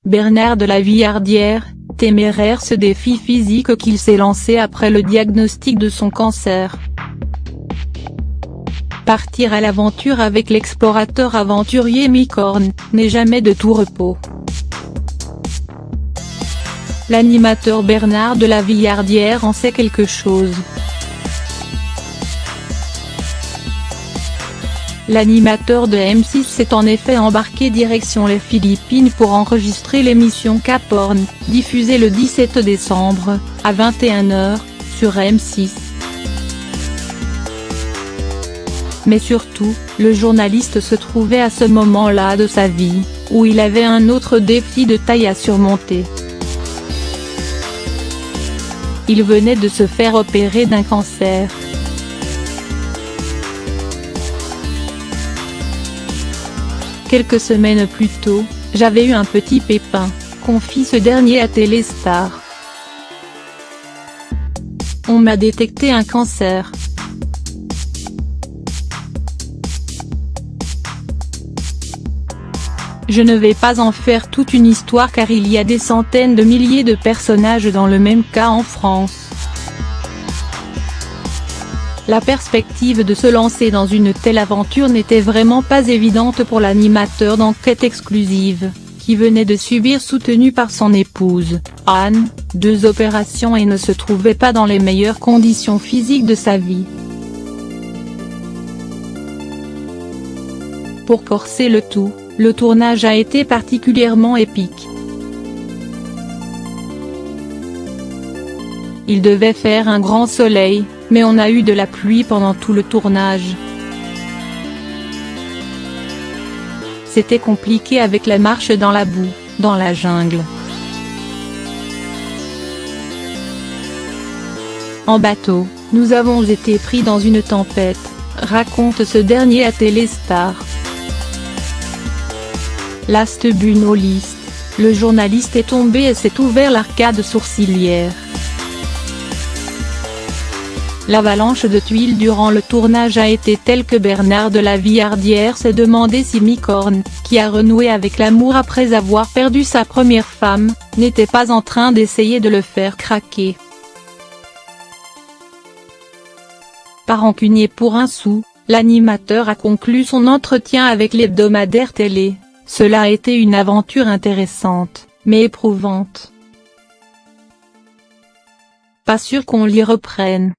Bernard de la Villardière, téméraire ce défi physique qu'il s'est lancé après le diagnostic de son cancer. Partir à l'aventure avec l'explorateur aventurier Micorne, n'est jamais de tout repos. L'animateur Bernard de la Villardière en sait quelque chose. L'animateur de M6 s'est en effet embarqué direction les Philippines pour enregistrer l'émission Cap Horn, diffusée le 17 décembre, à 21 h, sur M6. Mais surtout, le journaliste se trouvait à ce moment-là de sa vie, où il avait un autre défi de taille à surmonter. Il venait de se faire opérer d'un cancer. Quelques semaines plus tôt, j'avais eu un petit pépin, confie ce dernier à Téléstar. On m'a détecté un cancer. Je ne vais pas en faire toute une histoire car il y a des centaines de milliers de personnages dans le même cas en France. La perspective de se lancer dans une telle aventure n'était vraiment pas évidente pour l'animateur d'Enquête exclusive, qui venait de subir soutenu par son épouse, Anne, 2 opérations et ne se trouvait pas dans les meilleures conditions physiques de sa vie. Pour corser le tout, le tournage a été particulièrement épique. Il devait faire un grand soleil, mais on a eu de la pluie pendant tout le tournage. C'était compliqué avec la marche dans la boue, dans la jungle. En bateau, nous avons été pris dans une tempête, raconte ce dernier à Téléstar. Last but not least, le journaliste est tombé et s'est ouvert l'arcade sourcilière. L'avalanche de tuiles durant le tournage a été telle que Bernard de la Villardière s'est demandé si Micorne, qui a renoué avec l'amour après avoir perdu sa première femme, n'était pas en train d'essayer de le faire craquer. Pas rancunier pour un sou, l'animateur a conclu son entretien avec l'hebdomadaire télé. Cela a été une aventure intéressante, mais éprouvante. Pas sûr qu'on l'y reprenne.